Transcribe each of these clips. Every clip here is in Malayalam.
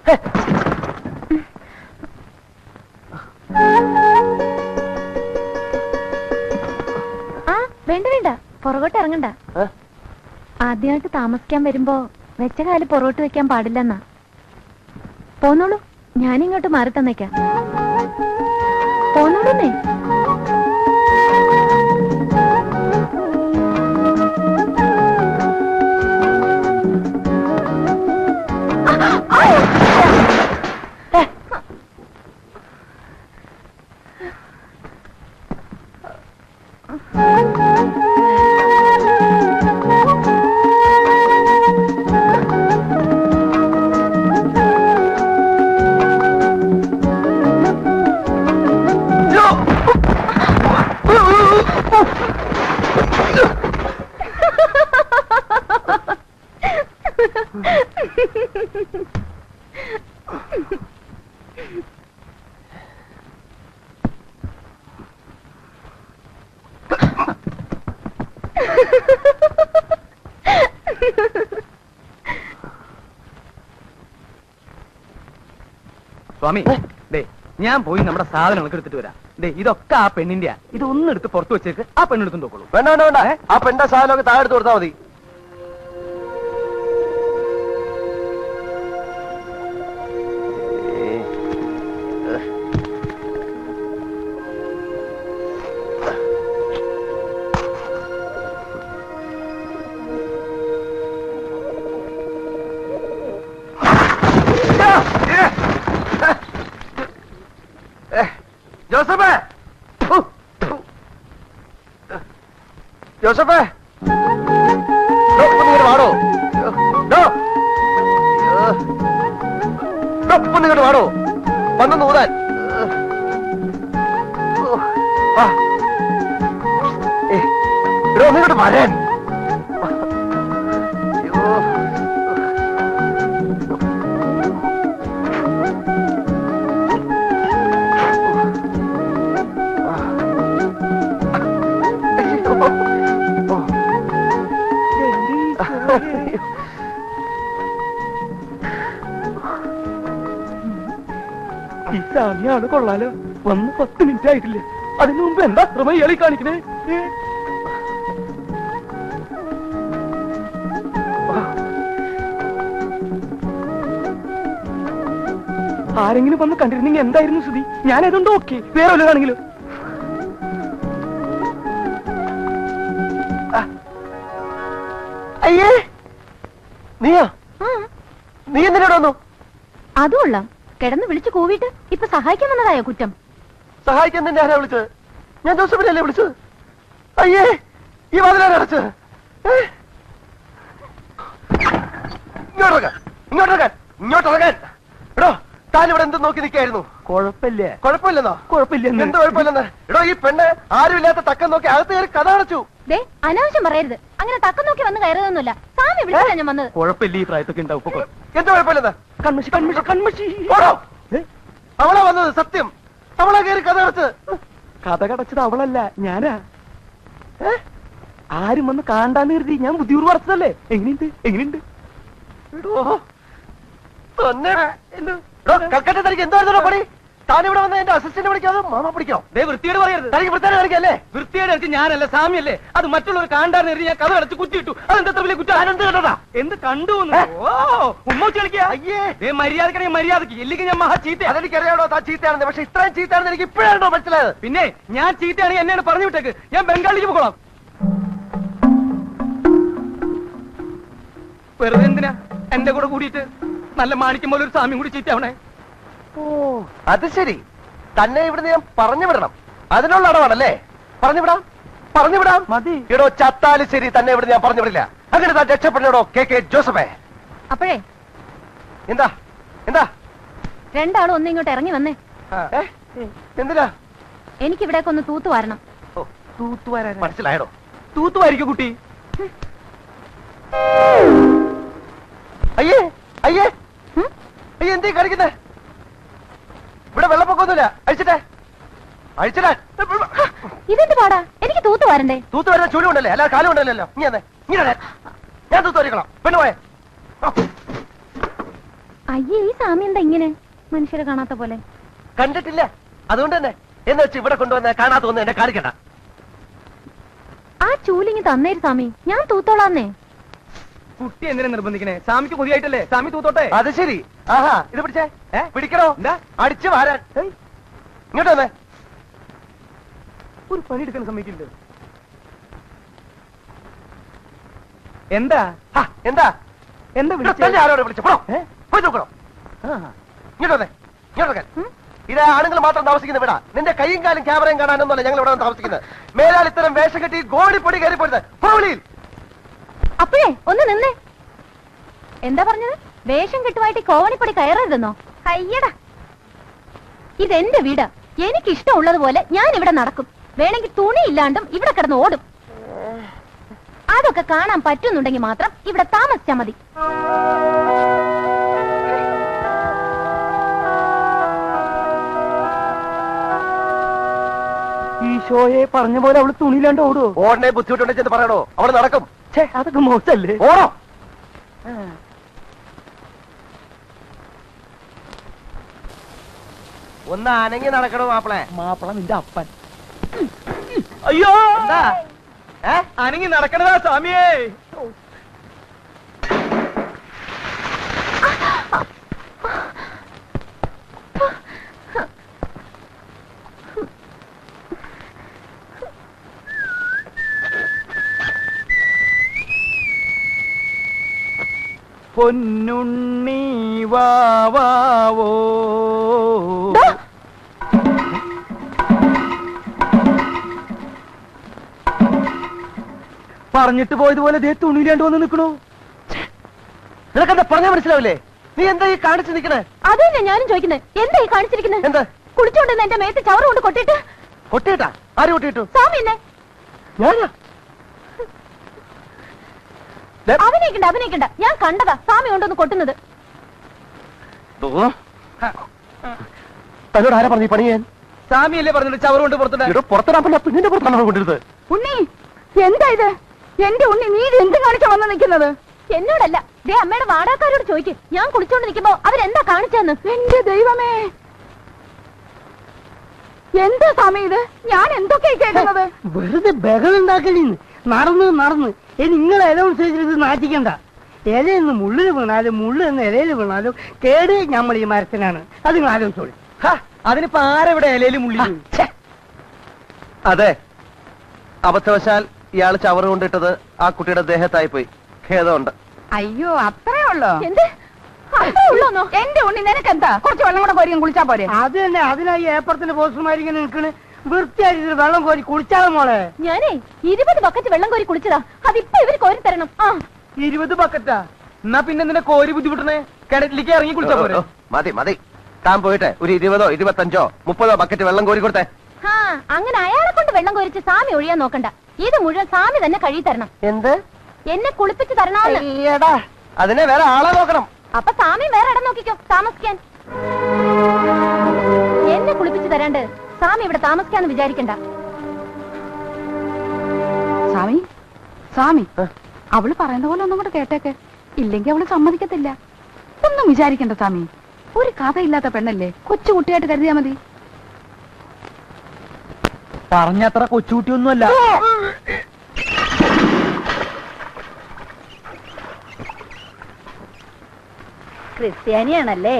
ആ വേണ്ട വേണ്ട, പുറകോട്ട് ഇറങ്ങണ്ട. ആദ്യമായിട്ട് താമസിക്കാൻ വരുമ്പോ വെച്ച കാല് പുറകോട്ട് വെക്കാൻ പാടില്ലെന്നാ. പോന്നോളൂ, ഞാനിങ്ങോട്ട് മാറി തന്നേക്കാം. പോന്നോളൂന്നേ. സ്വാമി, ഞാൻ പോയി നമ്മുടെ സാധനങ്ങളൊക്കെ എടുത്തിട്ട് വരാം. ഇതൊക്കെ ആ പെണ്ണിന്റെയാ. ഇതൊന്നും എടുത്ത് പുറത്തു വെച്ചേക്ക്, ആ പെണ്ണെടുത്തും നോക്കുള്ളൂ. വേണ്ട വേണ്ട വേണ്ട, ആ പെണ്ണിന്റെ സാധനമൊക്കെ താഴെ എടുത്ത് കൊടുത്താൽ മതി. ജോസഫേ, ജോസഫേ, വാടോ, നിങ്ങോട്ട് വാടോ, വന്നു നൂതാൻ. നിങ്ങോട്ട് വരാൻ. ഈ സാമിയാണ് കൊള്ളാലോ. വന്ന് 10 മിനിറ്റ് ആയിട്ടില്ല. അതിനു മുമ്പ് എന്താ അത്രമ ഇയാളി കാണിക്കണേ? ആരെങ്കിലും വന്ന് കണ്ടിരുന്നെങ്കിൽ എന്തായിരുന്നു സ്ഥിതി? ഞാനതുകൊണ്ട് ഓക്കെ, വേറെ വല്ലതാണെങ്കിലും. അയ്യേ, നീയോ? നീ എന്തിനോട് വന്നു? അതും കൊള്ളാം. കിടന്ന് വിളിച്ചു കൂവിയിട്ട് ഇപ്പൊ സഹായിക്കാൻ വന്നതായോ കുറ്റം? സഹായിക്കാൻ തന്നെ ആരാ വിളിച്ചത്? ഞാൻ ജോസഫിനല്ലേ വിളിച്ചത്? അയ്യേ, ഈ വാതിലാരാ അടച്ചത്? ഇങ്ങോട്ടിറങ്ങാൻ, ഇങ്ങോട്ടിറങ്ങാൻ, ഇങ്ങോട്ടിറങ്ങാൻ. എടോ, താൻ ഇവിടെ എന്ത് നോക്കി നിൽക്കായിരുന്നു? കുഴപ്പമില്ലേ? കുഴപ്പമില്ലെന്നോ? കുഴപ്പമില്ല. എന്ത് കുഴപ്പമില്ലെന്ന്? എടോ, ഈ പെണ്ണ് ആരുമില്ലാത്ത തക്കം നോക്കി അകത്ത് കയറി കഥ അടച്ചു. അനാവശ്യം പറയരുത്. അങ്ങനെ തക്കം നോക്കി വന്ന് കയറുന്നൊന്നുമില്ല. സാമി വിളിച്ചാ ഞാൻ വന്നത്. കുഴപ്പമില്ല, ഈ പ്രായത്തൊക്കെ ഉണ്ടാവും. എന്ത് കുഴപ്പമില്ലെന്ന്? കൺമശി കൺമശി കൺമശി. അവളാ വന്നത്, സത്യം. അവളാ കയറി കഥ അടച്ചത്. കഥ കടച്ചത് അവളല്ല, ഞാനാ. ആരും വന്ന് കാണ്ടാന്ന് കരുതി ഞാൻ ബുദ്ധിപൂർവ്വം പറച്ചതല്ലേ. എങ്ങനെയുണ്ട്, എങ്ങനെയുണ്ട്? കൽക്കട്ട തനിക്ക് എന്തായിരുന്നു പണി? താനിവിടെ വന്ന എന്റെ അസിസ്റ്റന്റ് വിളിക്കാതെ മാമ പിടിക്കോ? വൃത്തിയോട് പറയരുത്. തനിക്ക് വൃത്തിയോട് കളിക്കല്ലേ? വൃത്തിയോട് കളിച്ച് ഞാനല്ല, സാമിയല്ലേ. അത് മറ്റുള്ളവർ കാണ്ടാന്ന് കരുതി ഞാൻ കഥ അടച്ച് കുത്തിയിട്ടു. അതെന്താ വലിയ കുറ്റം? എന്ത് കണ്ടതാ? എന്ത് കണ്ടു? ഉമ്മച്ച് കളിക്കാ? അയ്യേ, മര്യാദക്കണെങ്കിൽ മര്യാദക്ക്, ഇല്ലെങ്കിൽ ഞാൻ മഹാ ചീത്ത. അതെനിക്കറിയാമോ താൻ ചീത്തയാണെന്ന്. പക്ഷെ ഇത്രയും ചീത്തയാണെന്ന് എനിക്ക് ഇപ്പോഴാണോ മനസ്സിലായത്? പിന്നെ ഞാൻ ചീത്തയാണെങ്കിൽ എന്നെയാണ് പറഞ്ഞു വിട്ടേക്ക്. ഞാൻ ബംഗാളിലേക്ക് പോകണം. വെറുതെ എന്തിനാ എന്റെ കൂടെ കൂടിയിട്ട് നല്ല മാണിക്കും പോലെ ഒരു സാമ്യം കൂടി ചീത്തയാവണേ? ഓ, അത് ശരി. തന്നെ ഇവിടുന്ന് ഞാൻ പറഞ്ഞു വിടണം, അതിനുള്ള അടവാണല്ലേ? പറഞ്ഞു വിടാം, പറഞ്ഞു വിടാം. മതി. ഇടോ, ചത്താലും ശരി, തന്നെ ഇവിടെ ഞാൻ പറഞ്ഞു വിടില്ല. അങ്ങനെ താൻ രക്ഷപ്പെടണോ കെ ജോസഫേ? അപ്പോഴേ എന്താ എന്താ? രണ്ടാളും ഒന്ന് ഇങ്ങോട്ട് ഇറങ്ങി വന്നേ. എന്തിനാ? എനിക്കിവിടേക്ക് ഒന്ന് തൂത്തു വരണം. തൂത്തുവാരാ? മനസ്സിലായടോ? തൂത്തുവായിരിക്കും കുട്ടി. അയ്യേ അയ്യേ അയ്യേ, എന്തേ കളിക്കുന്നേ? ഇവിടെ വെള്ളപ്പൊക്കമൊന്നുമില്ല. അഴിച്ചിട്ടേ, അഴിച്ചിട്ടേ. ഇതെന്ത് പാടാ? എനിക്ക് തൂത്തു വരണ്ടേ? തൂത്ത് വരുന്ന ചുഴി ഉണ്ടല്ലേ, അല്ലാതെ കാലം ഉണ്ടല്ലോ. ഇങ്ങനെ ഞാൻ തൂത്ത് വരിക്കണം. പെണ്ണു പോയെ. അയ്യേ, ഈ സ്വാമി എന്താ ഇങ്ങനെ മനുഷ്യരെ കാണാത്ത പോലെ? കണ്ടിട്ടില്ല, അതുകൊണ്ട് തന്നെ എന്ന് വെച്ച് ഇവിടെ കൊണ്ടുവന്ന കാണാത്ത ഒന്നും എന്നെ കാണിക്കണ്ട. ആ ചൂലിങ്ങി തന്നേര് സ്വാമി, ഞാൻ തൂത്തോളാന്നേ. കുട്ടി എന്തിനാ നിർബന്ധിക്കണേ? സ്വാമിക്ക് കൊതിയായിട്ടല്ലേ, സ്വാമി തൂത്തോട്ടെ. അത് ശരി. ആഹാ, ഇത് പിടിച്ചേ. പിടിക്കണോ? എന്താ? അടിച്ചു വാരാൻ. ഇങ്ങോട്ട് വന്നേ. ഒരു പണി എടുക്കാൻ സമ്മതിക്കില്ല. എന്താ എന്താ എന്താ തന്നെ ആരോട് വിളിച്ചോ? പോയി നോക്കണോ? ഇങ്ങോട്ട് വന്നേ, ഇങ്ങോട്ട് വെക്കാൻ. ഇത് ആണുങ്ങൾ മാത്രം താമസിക്കുന്ന വീടാ. നിന്റെ കൈയും കാലും ക്യാമറയും കാണാനൊന്നുമല്ല ഞങ്ങൾ ഇവിടെ താമസിക്കുന്നത്. മേലാൽ ഇത്തരം വേഷം കെട്ടി ഗോടിപ്പൊടി കയറി പോരുത്. അപ്പോഴേ ഒന്ന് നിന്നേ. എന്താ പറഞ്ഞത്? വേഷം കെട്ടുമായിട്ട് കോവണിപ്പൊടി കയറരുതെന്നോ? അയ്യടാ, ഇതെന്റെ വീടാ. എനിക്കിഷ്ടമുള്ളതുപോലെ ഞാൻ ഇവിടെ നടക്കും. വേണമെങ്കിൽ തുണി ഇല്ലാണ്ടും ഇവിടെ കിടന്ന് ഓടും. അതൊക്കെ കാണാൻ പറ്റുന്നുണ്ടെങ്കിൽ മാത്രം ഇവിടെ താമസിച്ചാ മതി. ഈശോയെ, പറഞ്ഞ പോലെ അവള് തുണിയില്ലാണ്ട് ഓടുവോ? ഓടനെ ബുദ്ധിമുട്ടുണ്ടെന്ന് ചെന്ന് പറയണോ? അവള് നടക്കും. അതൊക്കെ മോശല്ലേ? ഓടോ. ഒന്ന് അനങ്ങി നടക്കണോ മാപ്പിളെ? മാപ്പിള നിന്റെ അപ്പൻ. അയ്യോ, എന്താ അനങ്ങി നടക്കണതാ സ്വാമിയേ? പൊന്നുണ്ണി വാവോ. പറഞ്ഞിട്ട് പോയതുപോലെ ദേ തുണിയിലാണ്ട് വന്ന് നിൽക്കണു. നിനക്കെന്താ പറഞ്ഞാ മനസ്സിലാവില്ലേ? നീ എന്താ ഈ കാണിച്ചു നിൽക്കണേ? അതന്നെ ഞാനും ചോദിക്കുന്നത്. എന്താ ഈ കാണിച്ചിരിക്കുന്നത്? എന്താ? കുളിച്ചോണ്ടെന്ന് എന്റെ മേത്ത് ചവറ് കൊണ്ട് കൊട്ടിട്ട്. കൊട്ടിയിട്ടാ? ആര് കൊട്ടിയിട്ടു? സ്വാമി എന്നെ. ഞാനാ? അഭിനയിക്കണ്ട, അഭിനയിക്കണ്ട. ഞാൻ കണ്ടതാ സ്വാമി കൊണ്ടൊന്ന് കൊട്ടുന്നത്. തന്നോട് ആരാ പറഞ്ഞു പണി ചെയ്യാൻ? സ്വാമിയല്ലേ പറഞ്ഞിട്ട് ചവറ് കൊണ്ട് പുറത്തിടാൻ? പുറത്തിടാൻ പെണ്ണിന്റെ പുറത്താണ് കൊണ്ടിരുന്നത്. ഉണ്ണി, എന്താ ഇത്? എന്റെ ഉണ്ണി, നീ എന്ത് കാണിച്ചാ വന്ന് നിൽക്കുന്നത്? എന്നോടല്ല, ദേ അമ്മയുടെ വാടകക്കാരോട് ചോദിക്കും. ഞാൻ കുളിച്ചോണ്ട് നിൽക്കുമ്പോ അവരെന്താ കാണിച്ചെന്ന്. എന്റെ ദൈവമേ, എന്താ സ്വാമി ഇത്? ഞാൻ എന്തൊക്കെയാ കേൾക്കുന്നത്? വെറുതെ ബഹളുണ്ടാക്കലിന്ന് നടന്ന് ഇനി നിങ്ങളെ അനൗൺസ് ചെയ്തിട്ട് നാട്ടിക്കണ്ട. ഇലയെന്ന് മുള്ളിൽ വീണാലും മുള്ളു എന്ന് ഇലയിൽ വീണാലും കേട് നമ്മൾ ഈ മരത്തിനാണ്. അത് നിങ്ങൾ ആലോചിച്ചോളൂ. അതിനിപ്പോ ആരെവിടെ ഇലയിലും മുള്ളി? അതെ, അബദ്ധവശാൽ ഇയാൾ ചവറ് കൊണ്ടിട്ടത് ആ കുട്ടിയുടെ ദേഹത്തായി പോയി. ഖേദമുണ്ട്. അയ്യോ, അത്രേ ഉള്ളോ? എന്ത് ഉള്ളോന്നോ? എന്റെ ഉണ്ണി നിനക്കെന്താ? കുറച്ച് വെള്ളം കൂടെ കോരി കുളിച്ചാ പോരെ? അത് തന്നെ, അതിനായി ഏപ്പറത്തിന്റെ പോസ്റ്റർമാരിങ്ങനെ നിൽക്കണ്. വൃത്തിയായിട്ട് വെള്ളം കോരി കുളിച്ചാലും മോളെ. ഞാനേ 20 ബക്കറ്റ് വെള്ളം കോരി കുളിച്ചതാ. അതിപ്പോ ഇവര് കോരി തരണം. 20 ബക്കറ്റാ? എന്നാ പിന്നെ നിന്നെ കോരി ബുദ്ധിമുട്ടണേ? കിണറ്റിലേക്ക് ഇറങ്ങി കുളിച്ചാ പോരെ? മതി മതി, താൻ പോയിട്ട് ഒരു 20ഓ 25ഓ 30ഓ ബക്കറ്റ് വെള്ളം കോരി കൊടുത്തേ. അങ്ങനെ അയാളെ കൊണ്ട് വെള്ളം കോരിച്ച് സ്വാമി ഒഴിയാൻ നോക്കണ്ട. ഇത് മുഴുവൻ സ്വാമി തന്നെ കഴുകി തരണം. എന്ത്? എന്നെ കുളിപ്പിച്ച് തരണമെന്ന്. അതിനെ വേറെ ആളെ നോക്കണം. അപ്പൊ സ്വാമി വേറെ ഇടം നോക്കിക്കോ താമസിക്കാൻ. എന്നെ കുളിപ്പിച്ച് തരാണ്ട് സ്വാമി ഇവിടെ താമസിക്കാന്ന് വിചാരിക്കണ്ട. സ്വാമി, സ്വാമി, അവള് പറയുന്ന പോലെ ഒന്നും കൂടെ കേട്ടേക്ക്. ഇല്ലെങ്കിൽ അവള് സമ്മതിക്കത്തില്ല. ഒന്നും വിചാരിക്കണ്ട സ്വാമി. ഒരു കഥയില്ലാത്ത പെണ്ണല്ലേ, കൊച്ചുകുട്ടിയായിട്ട് കരുതിയാ മതി. പറഞ്ഞത്ര കൊച്ചുകുട്ടിയൊന്നുമല്ല. ക്രിസ്ത്യാനിയാണല്ലേ?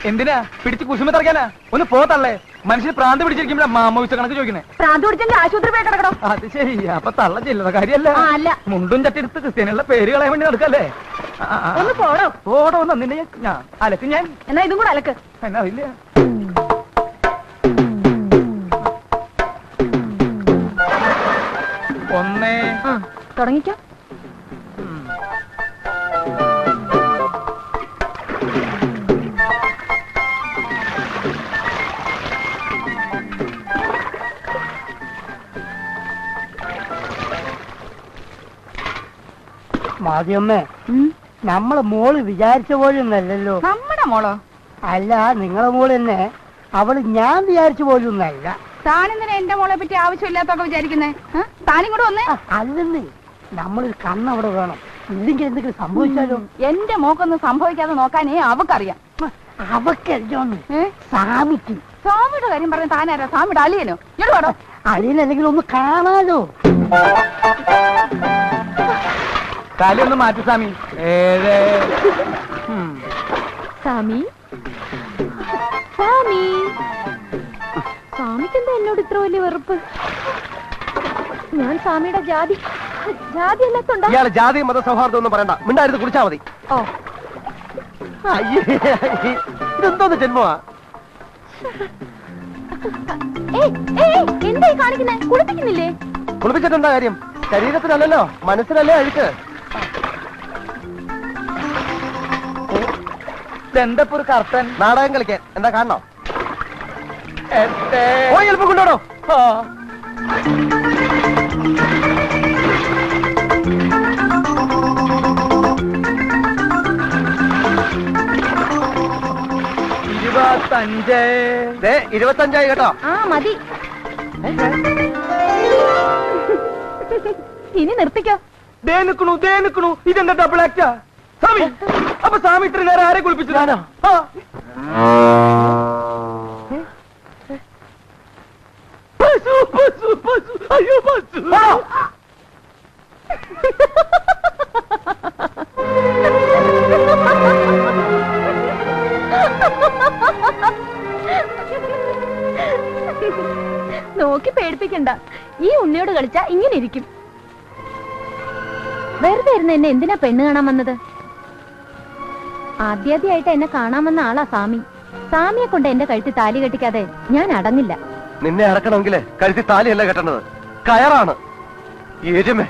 എന്തിനാ പിടിച്ച് കുശുമ തറക്കാനാ? ഒന്ന് പോത്തള്ളേ. മനുഷ്യൻ പ്രാന്ത് പിടിച്ചിരിക്കുമ്പോഴാ മാമോയിച്ച കണക്ക് ചോദിക്കണേ. പ്രാന്ത് പിടിച്ചെങ്കിൽ ആശുപത്രി പോയി കിടക്കണോ? അത് ശരി. അപ്പൊ തള്ള ചെല്ലുന്ന കാര്യല്ല. അല്ല, മുണ്ടും ചട്ടിയെടുത്ത് ക്രിസ്ത്യാനികളുടെ പേര് കളയാൻ വേണ്ടി നടക്കല്ലേ? ഒന്ന് പോടോ. പോടോ, നിന്നെ ഞാൻ അലക്ക്. ഞാൻ എന്നാ ഇതും കൂടെ അലക്ക്. എന്നാ ഇല്ല. ഒന്നേ തുടങ്ങിക്കോ. മാതിയമ്മേ, നമ്മളെ മോള് വിചാരിച്ച പോലെ ഒന്നല്ലല്ലോ. നമ്മുടെ മോളോ? അല്ല, നിങ്ങളെ മോള് തന്നെ. അവള് ഞാൻ വിചാരിച്ച പോലെ ഒന്നല്ല. താനെന്തിനാ എന്റെ മോളെ പറ്റി ആവശ്യമില്ലാത്തൊക്കെ വിചാരിക്കുന്നേ? താനും കൂടെ വന്നേ. അല്ലെന്ന്, നമ്മളൊരു കണ്ണവിടെ വേണം. ഇല്ലെങ്കിൽ എന്തെങ്കിലും സംഭവിച്ചാലോ? എന്റെ മോക്കൊന്നും സംഭവിക്കാതെ നോക്കാനേ അവക്കറിയാം. അവക്കറിയോന്ന് സ്വാമിക്ക്. സ്വാമിയുടെ കാര്യം പറഞ്ഞ താനാരാ? സ്വാമിയുടെ അലിയനോ? ഇങ്ങോട്ട് വേണോ? അലിയനെങ്കിലും ഒന്ന് കാണാലോ. കാലൊന്ന് മാറ്റി സ്വാമി. സ്വാമി സ്വാമി സ്വാമിക്കെന്താ എന്നോട് ഇത്ര വലിയ വെറുപ്പ്? ഞാൻ സ്വാമിയുടെ ജാതി അല്ലാത്തുണ്ടോ? ഇയാള് ജാതി മത സൗഹാർദ്ദം ഒന്നും പറയണ്ട, മിണ്ടായിരുന്നു കുടിച്ചാ മതി. ഓ ഇതെന്തോന്ന് ജന്മമാ? എന്തായി കാണിക്കുന്നേ? കുളിപ്പിക്കുന്നില്ലേ? കുളിപ്പിച്ചിട്ടെന്താ കാര്യം? ശരീരത്തിനല്ലല്ലോ, മനസ്സിനല്ലേ അഴുക്ക്. എന്താ ഒരു കർത്തൻ നാടകം കളിക്കാൻ എന്താ കാണണോ? പോയി എളുപ്പം കൊണ്ടോടോ. $25. 25 കേട്ടോ. ആ മതി. ഇനി നിർത്തിക്കോ. ദേ നിക്കണു. ഇതെന്താ ഡബിൾ ആക്റ്റാ സ്വാമി? അപ്പൊ സ്വാമി ഇത്ര നേരം ആരെ കുളിപ്പിച്ചു? ഞാനോ? അയ്യോ ബസ്. നോക്കി പേടിപ്പിക്കണ്ട. ഈ ഉണ്ണിയോട് കളിച്ചാ ഇങ്ങനെ ഇരിക്കും. വെറുതെ ഇരുന്ന് എന്നെ എന്തിനാ പെണ്ണ് കാണാൻ വന്നത്? ആദ്യാദ്യമായിട്ട് എന്നെ കാണാൻ വന്ന ആളാ സ്വാമി. സ്വാമിയെ കൊണ്ട് എന്റെ കഴുത്തിൽ താലി കെട്ടിക്കാതെ ഞാൻ അടങ്ങില്ല. നിന്നെ അടക്കണമെങ്കിൽ കഴുത്തി താലിയല്ല കെട്ടേണ്ടത്, കയറാണ്. എരുമേ.